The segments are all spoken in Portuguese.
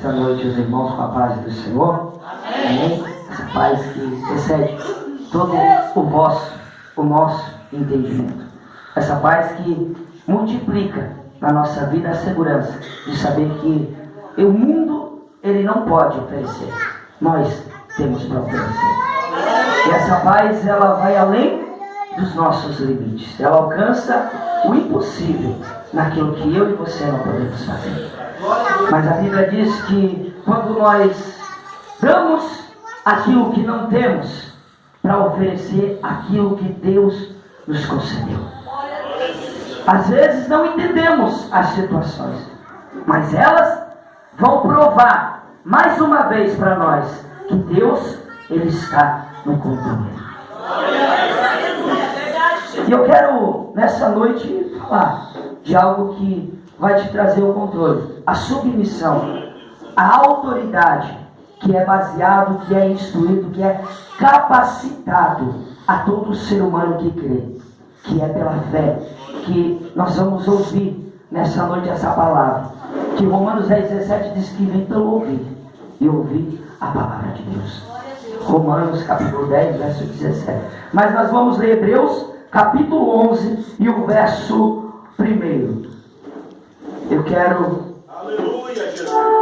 essa noite os irmãos com a paz do Senhor. Amém? Essa paz que excede todo o nosso entendimento. Essa paz que multiplica na nossa vida a segurança de saber que o mundo, ele não pode oferecer. Nós temos para oferecer. E essa paz, ela vai além dos nossos limites. Ela alcança o impossível naquilo que eu e você não podemos fazer. Mas a Bíblia diz que quando nós damos aquilo que não temos para oferecer aquilo que Deus nos concedeu. Às vezes não entendemos as situações, mas elas vão provar mais uma vez para nós que Deus, Ele está no controle. E eu quero nessa noite falar de algo que vai te trazer o controle, a submissão, a autoridade, que é baseado, que é instruído, que é capacitado a todo ser humano que crê, que é pela fé, que nós vamos ouvir nessa noite essa palavra, que Romanos 10:17 diz que vem pelo ouvir, e ouvir a palavra de Deus. Romanos capítulo 10, verso 17. Mas nós vamos ler Hebreus capítulo 11 e o verso 1. Eu quero,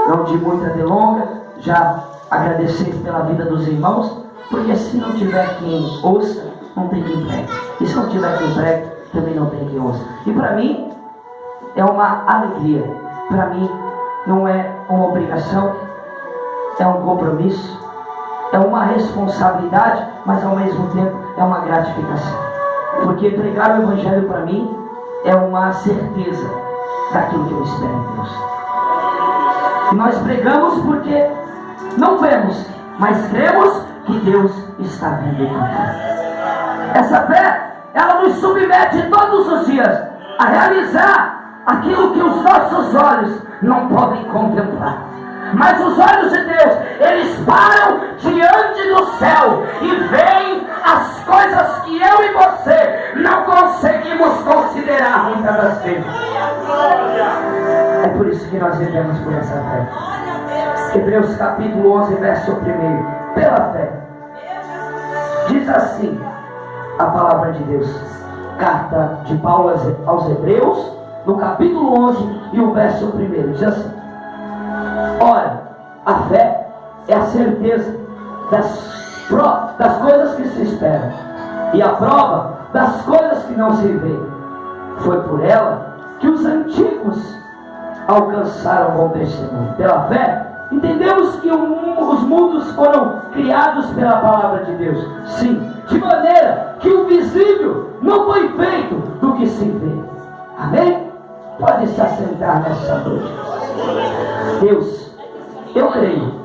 não de muita delonga, já agradecer pela vida dos irmãos, porque se não tiver quem ouça, não tem quem pregue. E se não tiver quem pregue, também não tem quem ouça. E para mim, é uma alegria. Para mim, não é uma obrigação, é um compromisso, é uma responsabilidade, mas ao mesmo tempo é uma gratificação. Porque pregar o Evangelho para mim é uma certeza daquilo que eu espero em Deus. E nós pregamos porque não vemos, mas cremos que Deus está vendo com nós. Essa fé, ela nos submete todos os dias a realizar aquilo que os nossos olhos não podem contemplar. Mas os olhos de Deus, eles param diante do céu e veem as coisas que eu e você não conseguimos considerar muitas das vezes. É por isso que nós vivemos por essa fé. Hebreus capítulo 11, verso 1. Pela fé. Diz assim a palavra de Deus. Carta de Paulo aos Hebreus, no capítulo 11 e o verso 1. Diz assim: ora, a fé é a certeza das coisas que se esperam e a prova das coisas que não se veem. Foi por ela que os antigos alcançaram bom testemunho. Pela fé, entendemos que os mundos foram criados pela palavra de Deus. Sim, de maneira que o visível não foi feito do que se vê. Amém? Pode se assentar nessa noite. Deus, eu creio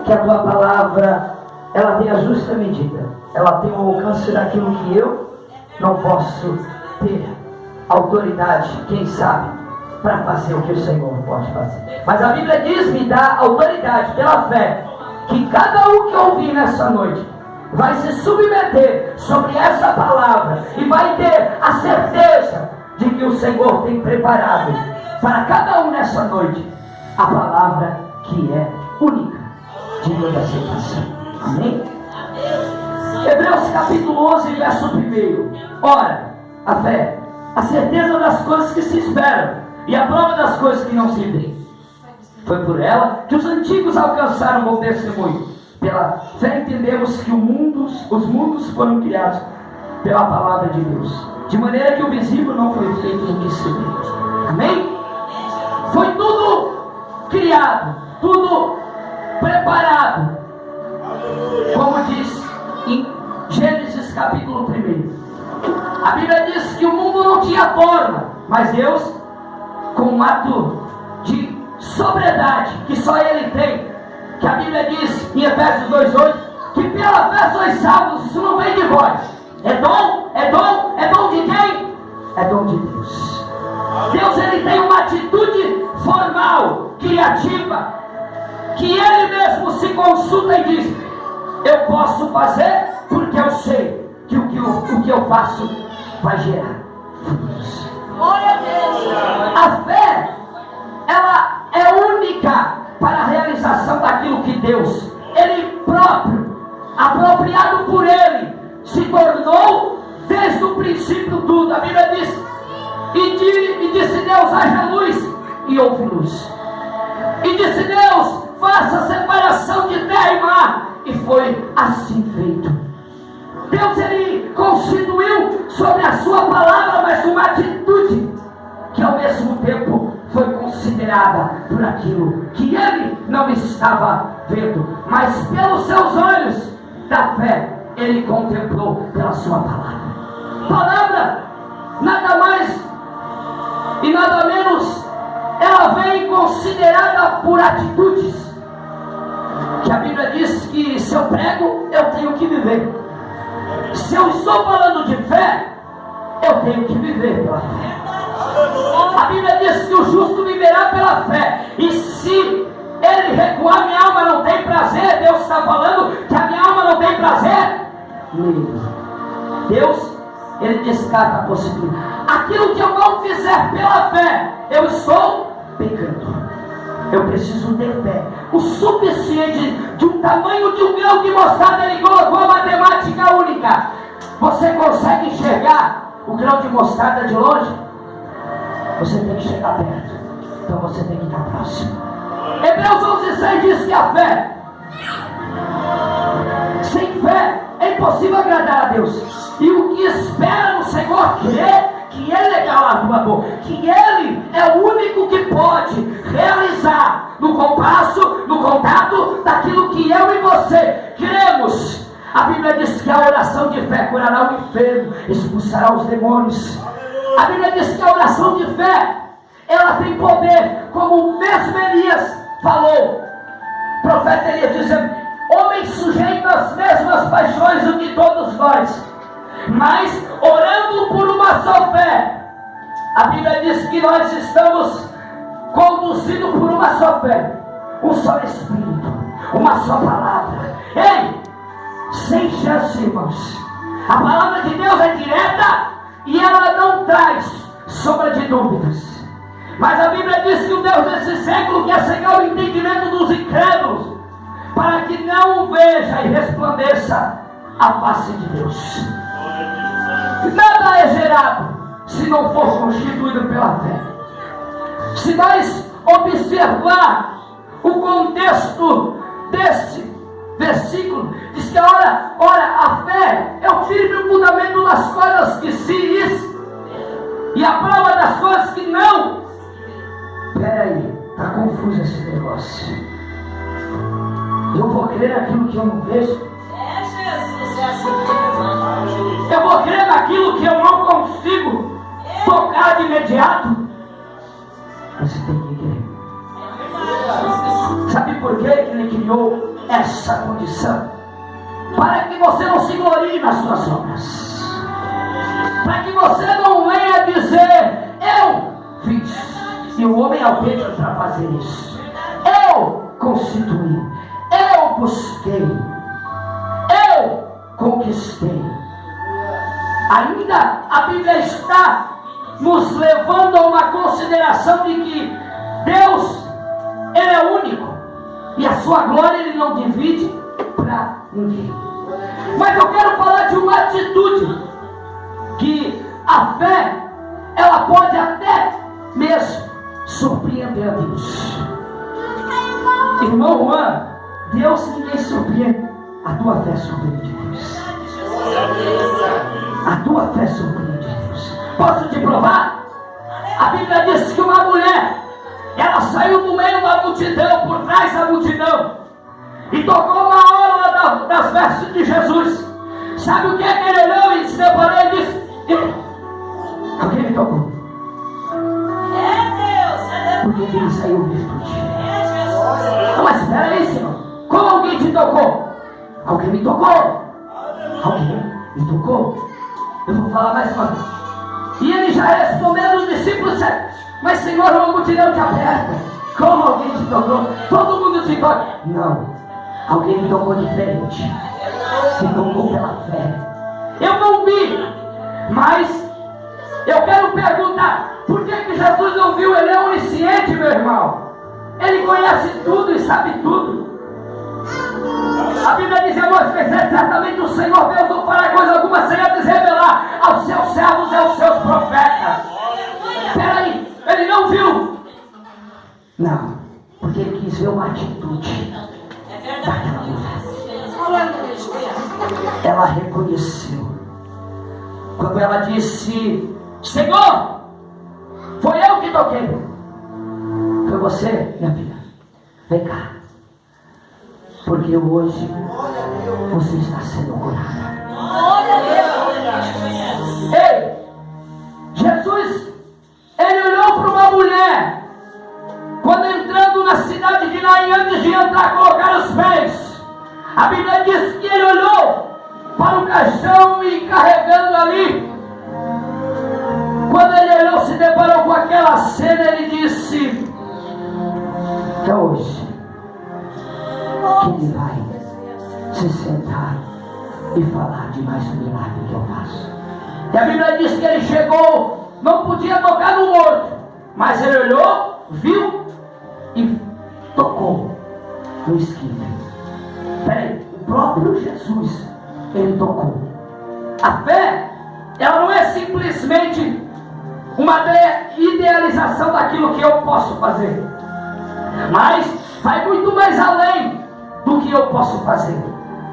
que a tua palavra, ela tem a justa medida. Ela tem o alcance daquilo que eu não posso ter autoridade, quem sabe, para fazer o que o Senhor pode fazer. Mas a Bíblia diz, me dá autoridade pela fé, que cada um que ouvir nessa noite vai se submeter sobre essa palavra e vai ter a certeza de que o Senhor tem preparado para cada um nessa noite a palavra que é única, digna de aceitação. Amém? Hebreus capítulo 11, verso 1. Ora, a fé, a certeza das coisas que se esperam e a prova das coisas que não se veem. Foi por ela que os antigos alcançaram bom testemunho. Pela fé entendemos que os mundos foram criados pela palavra de Deus, de maneira que o visível não foi feito do que se vê. Amém? Foi tudo criado, tudo preparado, como diz em Gênesis capítulo 1. A Bíblia diz que o mundo não tinha forma, mas Deus, com um ato de sobriedade que só Ele tem, que a Bíblia diz em Efésios 2:8, que pela fé sois salvos, isso não vem de vós. É dom de quem? É dom de Deus. Deus, Ele tem uma atitude formal, criativa, que Ele mesmo se consulta e diz: eu posso fazer porque eu sei que o que eu faço vai gerar frutos. A fé, ela é única para a realização daquilo que Deus, Ele próprio, apropriado por Ele, se tornou desde o princípio tudo. A Bíblia diz, e disse Deus, haja luz, e houve luz. E disse Deus, faça a separação de terra e mar, e foi assim feito. Deus, Ele constituiu sobre a sua palavra, mas uma atitude que ao mesmo tempo foi considerada por aquilo que Ele não estava vendo, mas pelos seus olhos da fé, Ele contemplou pela sua palavra. Palavra, nada mais e nada menos, ela vem considerada por atitudes, que a Bíblia diz que se eu prego, eu tenho que viver. Se eu estou falando de fé, eu tenho que viver pela fé. A Bíblia diz que o justo viverá pela fé, e se ele recuar, minha alma não tem prazer. Deus está falando que a minha alma não tem prazer nele. Deus, Ele descarta a possibilidade. Aquilo que eu não fizer pela fé, eu estou pecando. Eu preciso ter fé o suficiente, de um tamanho de um grão de mostarda. Ele colocou a matemática única. Você consegue enxergar o grão de mostarda de longe? Você tem que chegar perto. Então você tem que estar próximo. Hebreus 11:6 diz que a fé, sem fé é impossível agradar a Deus. E o que espera no Senhor crê que Ele é galardoador, que Ele é o único que pode realizar no compasso, no contato daquilo que eu e você cremos. A Bíblia diz que a oração de fé curará o enfermo, expulsará os demônios. A Bíblia diz que a oração de fé, ela tem poder, como o mesmo Elias falou. O profeta Elias dizendo, homem sujeito às mesmas paixões do que todos nós, mas orando por uma só fé. A Bíblia diz que nós estamos conduzidos por uma só fé, um só Espírito, uma só palavra. Ei, sem chance, irmãos. A palavra de Deus é direta e ela não traz sombra de dúvidas. Mas a Bíblia diz que o Deus desse século quer cegar o entendimento dos incrédulos, para que não veja e resplandeça a face de Deus. Nada é gerado se não for constituído pela fé. Se nós observar o contexto desse versículo, diz que ora, a fé é o firme fundamento das coisas que se diz e a prova das coisas que não. Peraí, está confuso esse negócio. Eu vou crer naquilo que eu não vejo. Jesus, é assim que eu vou crer naquilo que eu não consigo tocar de imediato. Você tem que crer. Sabe por que Ele criou essa condição? Para que você não se glorie nas suas obras, para que você não venha dizer, eu fiz, e o homem é o Pedro para fazer isso. Eu constituí, eu busquei, eu conquistei. Ainda a Bíblia está nos levando a uma consideração de que Deus, Ele é único, e a sua glória Ele não divide para ninguém. Mas eu quero falar de uma atitude, que a fé, ela pode até mesmo surpreender a Deus. Irmão Juan, Deus ninguém surpreende. A tua fé surpreende Deus. A tua fé surpreende Deus. Posso te provar? A Bíblia diz que uma mulher, ela saiu do meio da multidão, por trás da multidão, e tocou uma orla das vestes de Jesus. Sabe o que é que ele olhou e se deparou e disse? Alguém me tocou. Porque ele saiu virtude. Não, mas espera aí, Senhor. Como alguém te tocou? Alguém me tocou. Alguém me tocou. Eu vou falar mais uma vez. E ele já respondendo os discípulos, mas Senhor, uma multidão te aperta. Como alguém te tocou? Todo mundo te toca. Não. Alguém me tocou diferente. Me tocou pela fé. Eu não vi, mas eu quero perguntar, por que Jesus não viu? Ele é onisciente, meu irmão. Ele conhece tudo e sabe tudo. A Bíblia diz em Amós 3:7, certamente o Senhor Deus não fará coisa alguma sem antes revelar aos seus servos e aos seus profetas. Peraí, ele não viu? Não, porque ele quis ver uma atitude daquela mulher. Ela reconheceu. Quando ela disse: Senhor, foi eu que toquei. Foi você, minha filha? Vem cá. Porque hoje você está sendo curada. Ei, Jesus, ele olhou para uma mulher quando entrando na cidade de Naim, antes de entrar, colocar os pés. A Bíblia diz que ele olhou para o caixão e carregando ali. Quando ele olhou, se deparou com aquela cena, ele disse: é hoje que ele vai se sentar e falar de mais um milagre que eu faço. E a Bíblia diz que ele chegou, não podia tocar no morto, mas ele olhou, viu e tocou no esquife. Peraí, o próprio Jesus, ele tocou. A fé, ela não é simplesmente uma idealização daquilo que eu posso fazer, mas vai muito mais além do que eu posso fazer.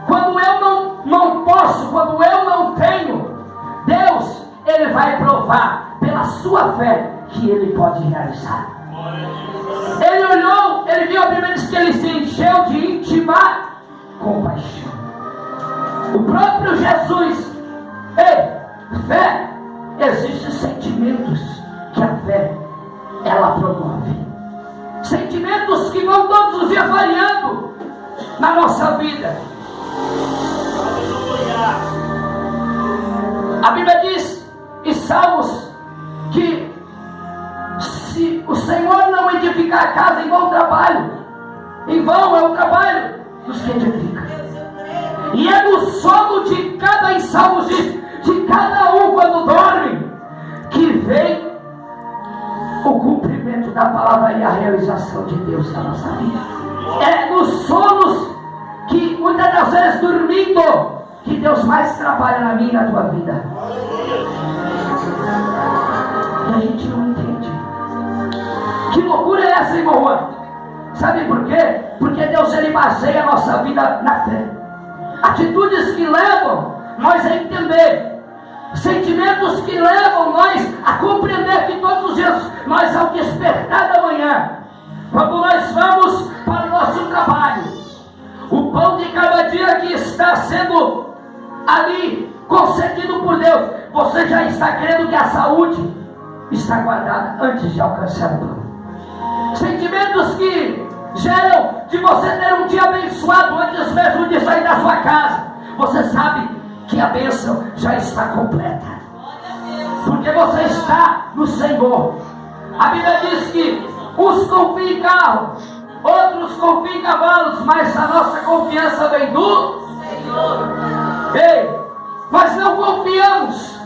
Quando eu não posso, quando eu não tenho, Deus, ele vai provar pela sua fé que ele pode realizar. Ele olhou, ele viu, a Bíblia diz que ele se encheu de íntima compaixão. O próprio Jesus, fé, existem sentimentos que a fé, ela promove. Sentimentos que vão todos os dias variando na nossa vida. A Bíblia diz em Salmos que se o Senhor não edificar a casa, em vão o trabalho. Em vão é o trabalho dos que edificam. E é no sono de cada, em Salmos diz, de cada um quando dorme, que vem o cumprimento da palavra e a realização de Deus na nossa vida. É nos sonos que muitas das vezes dormindo que Deus mais trabalha na minha e na tua vida. E a gente não entende. Que loucura é essa, irmão Juan? Sabe por quê? Porque Deus, ele baseia a nossa vida na fé. Atitudes que levam nós a entender. Sentimentos que levam nós a compreender que todos os dias nós, ao despertar da manhã, quando nós vamos para o nosso trabalho, o pão de cada dia que está sendo ali concedido por Deus, você já está crendo que a saúde está guardada antes de alcançar o pão. Sentimentos que geram de você ter um dia abençoado antes mesmo de sair da sua casa. Você sabe que a bênção já está completa, porque você está no Senhor. A Bíblia diz que uns confiam em carro, outros confiam em cavalos, mas a nossa confiança vem do Senhor. Ei, nós não confiamos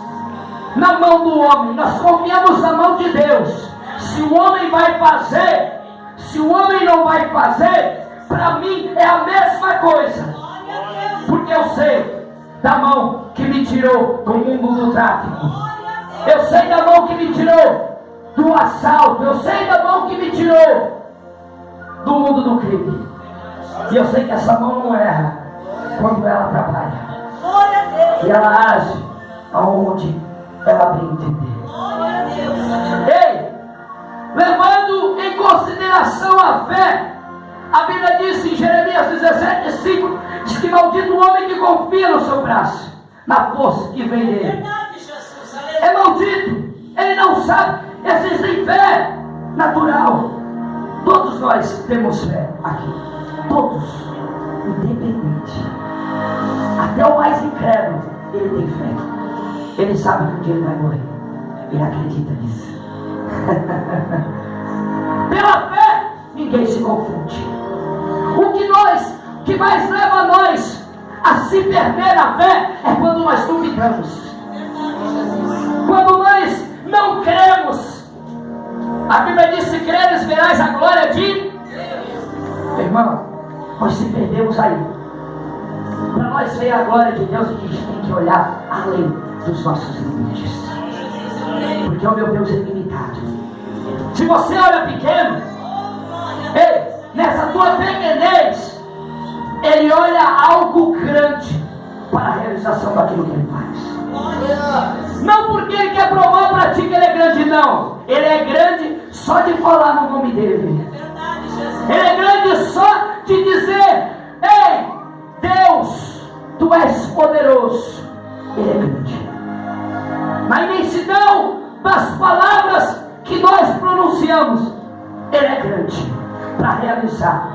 na mão do homem, nós confiamos na mão de Deus. Se o homem vai fazer, se o homem não vai fazer, para mim é a mesma coisa, porque eu sei da mão que me tirou do mundo do tráfico, eu sei da mão que me tirou do assalto, eu sei da mão que me tirou do mundo do crime, e eu sei que essa mão não erra quando ela trabalha, e ela age aonde ela bem entender. Ei, levando em consideração a fé, a Bíblia diz em Jeremias 17:5, diz que maldito o homem que confia no seu braço, na força que vem dele. É maldito, ele não sabe. Existe fé natural. Todos nós temos fé aqui, todos, independente. Até o mais incrédulo, ele tem fé. Ele sabe que um dia ele vai morrer, ele acredita nisso. Pela fé, ninguém se confunde. O que mais leva a nós a se perder na fé é quando nós duvidamos, quando nós não cremos. A Bíblia diz: se creres, verás a glória de Deus. Irmão, nós se perdemos aí. Para nós ver a glória de Deus, a gente tem que olhar além dos nossos limites. Porque o meu Deus é ilimitado. Se você olha pequeno, ei, nessa tua pequenez, Ele olha algo grande para a realização daquilo que Ele faz. Não porque Ele quer provar para ti que Ele é grande, não. Ele é grande só de falar no nome dEle. Ele é grande só de dizer: ei, Deus, Tu és poderoso. Ele é grande. Na imensidão das palavras que nós pronunciamos, Ele é grande para realizar,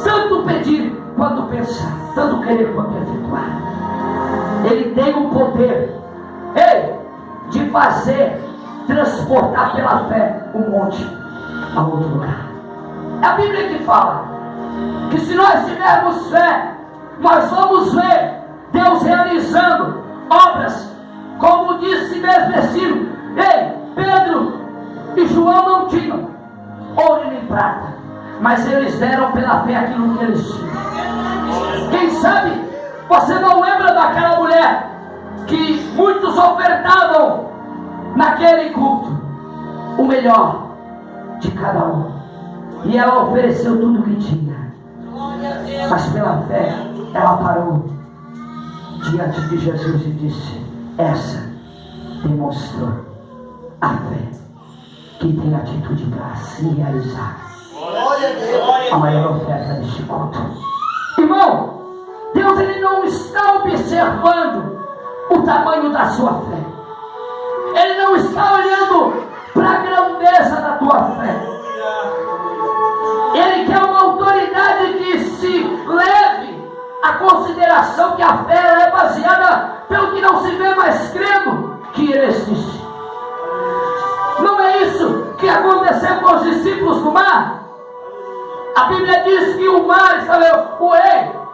tanto pedir quanto pensar, tanto querer quanto efetuar. Ele tem o poder, ei, de fazer transportar pela fé um monte a outro lugar. É a Bíblia que fala que se nós tivermos fé, nós vamos ver Deus realizando obras, como disse mesmo versículo. Ei, Pedro e João não tinham ouro nem prata, mas eles deram pela fé aquilo que eles tinham. Quem sabe você não lembra daquela mulher que muitos ofertavam naquele culto o melhor de cada um, e ela ofereceu tudo o que tinha, mas pela fé ela parou diante de Jesus e disse: essa demonstrou a fé que tem atitude para se realizar a maior oferta deste culto. Irmão, Deus, Ele não está observando o tamanho da sua fé. Ele não está olhando para a grandeza da tua fé. Ele quer uma autoridade que se leve a consideração que a fé é baseada pelo que não se vê, mas crendo que Ele existe. Não é isso que aconteceu com os discípulos no mar? A Bíblia diz que o mar estava,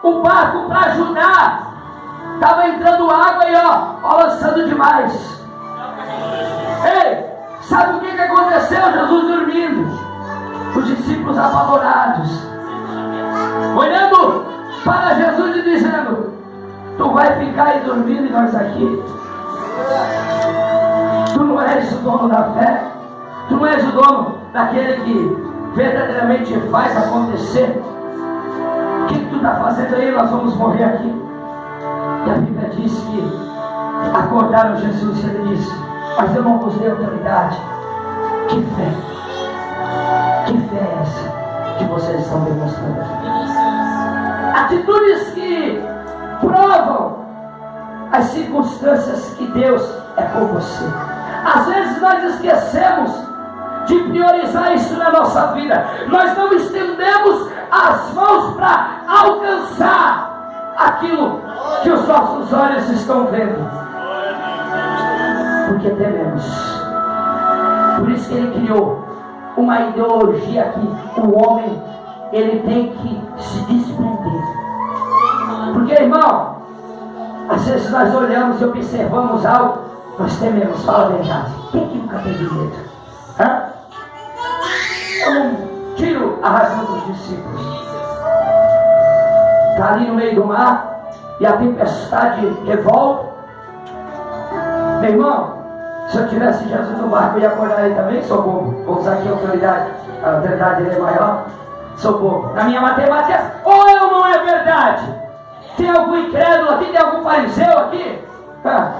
o barco para ajudar, estava entrando água e balançando demais. Ei, sabe o que aconteceu? Jesus dormindo, os discípulos apavorados, olhando para Jesus e dizendo: tu vai ficar aí dormindo e nós aqui? Tu não és o dono da fé? Tu não és o dono daquele que verdadeiramente faz acontecer? O que tu está fazendo aí? Nós vamos morrer aqui. E a Bíblia diz que acordaram Jesus e Ele disse: mas eu não vos dei autoridade. Que fé é essa que vocês estão demonstrando aqui? Atitudes que provam as circunstâncias que Deus é com você. Às vezes nós esquecemos de priorizar isso na nossa vida. Nós não estendemos as mãos para alcançar aquilo que os nossos olhos estão vendo, porque tememos. Por isso que Ele criou uma ideologia que o homem, ele tem que se desprender. Porque, irmão, às vezes nós olhamos e observamos algo, nós tememos. Fala a verdade. Quem que nunca teve medo? Eu não tiro a razão dos discípulos. Está ali no meio do mar e a tempestade revolta. Meu irmão, se eu tivesse Jesus no barco, eu ia acordar aí também? Socorro. Vou usar aqui a autoridade dele é maior. Socorro. Na minha matemática, ou eu não é verdade? Tem algum incrédulo aqui? Tem algum fariseu aqui? É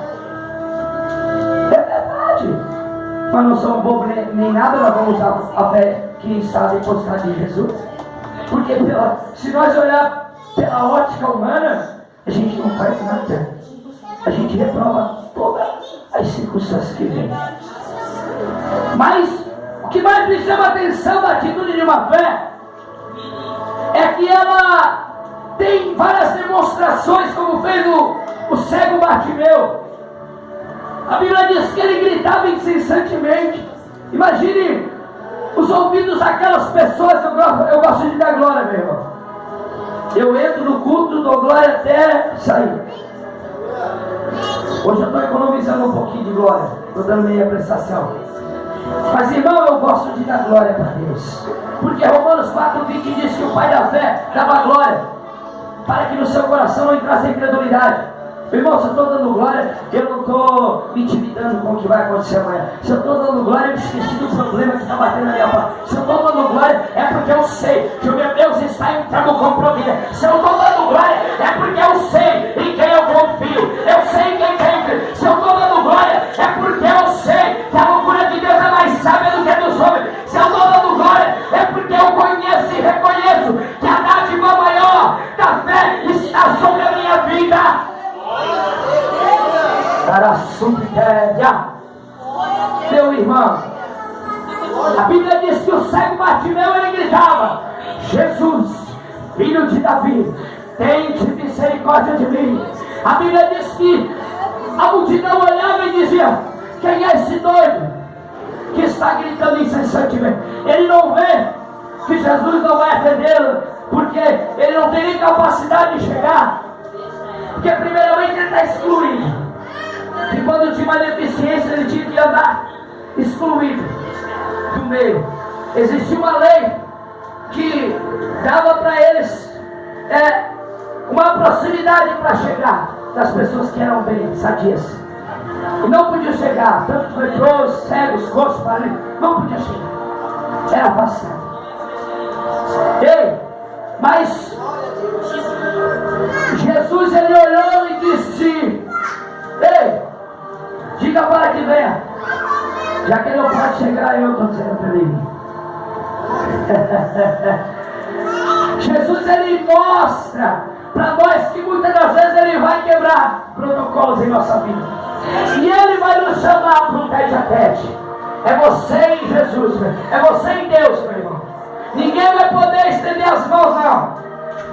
verdade. Mas não somos bobos nem nada. Nós vamos usar a fé que está depositada em Jesus. Porque se nós olhar pela ótica humana, a gente não faz nada. A gente reprova todas as circunstâncias que vêm. Mas o que mais me chama a atenção da atitude de uma fé é que ela tem várias demonstrações, como fez o cego Bartimeu. A Bíblia diz que ele gritava incessantemente. Imagine os ouvidos daquelas pessoas. Eu gosto de dar glória, meu irmão. Eu entro no culto, dou glória até sair. Hoje eu estou economizando um pouquinho de glória, estou dando meia prestação. Mas irmão, eu gosto de dar glória para Deus, porque Romanos 4:20 diz que o Pai da fé dava glória, para que no seu coração não entrasse a incredulidade. Irmão, se eu estou dando glória, eu não estou me intimidando com o que vai acontecer amanhã. Se eu estou dando glória, eu esqueci do problema que está batendo na minha porta. Se eu estou dando glória, é porque eu sei que o meu Deus está entrando com providência. Se eu estou dando glória, é porque eu sei em quem eu confio. Eu sei em quem creio. Se eu estou dando glória, é porque eu sei que a loucura de Deus é mais sábia do que a dos homens. Se eu estou dando glória, é porque eu conheço e reconheço que a dádiva maior da fé está sobre a minha vida. Para a subterrânea, meu irmão, a Bíblia diz que o cego Bartimeu, ele gritava: Jesus, filho de Davi, tente misericórdia de mim. A Bíblia diz que a multidão olhava e dizia: quem é esse doido que está gritando incessantemente? Ele não vê que Jesus não vai atendê-lo, porque ele não tem nem capacidade de chegar, porque primeiramente ele está excluído. E quando tinha uma deficiência, ele tinha que andar excluído do meio. Existia uma lei que dava para eles uma proximidade para chegar das pessoas que eram bem sadias. E não podia chegar, tanto leprosos, cegos, coxos, paralíticos, não podia chegar. Era afastado. Ei, mas Jesus, ele olhou e disse: ei, diga para que venha. Já que ele não pode chegar, eu estou dizendo para ele. Jesus, ele mostra para nós que muitas das vezes ele vai quebrar protocolos em nossa vida. E ele vai nos chamar para um tete a tete. É você em Jesus, é você em Deus, meu irmão. Ninguém vai poder estender as mãos, não.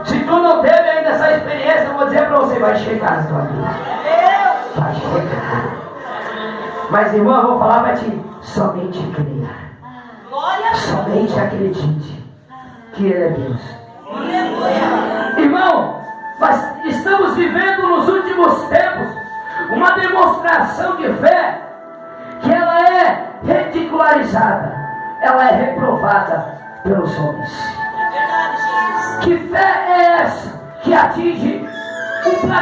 Se tu não teve ainda essa experiência, eu vou dizer para você: vai chegar na tua vida. Vai chegar. Mas irmão, eu vou falar para ti: somente creia. Somente acredite que Ele é Deus. Irmão, nós estamos vivendo nos últimos tempos uma demonstração de fé que ela é ridicularizada, ela é reprovada pelos homens. Que fé é essa que atinge um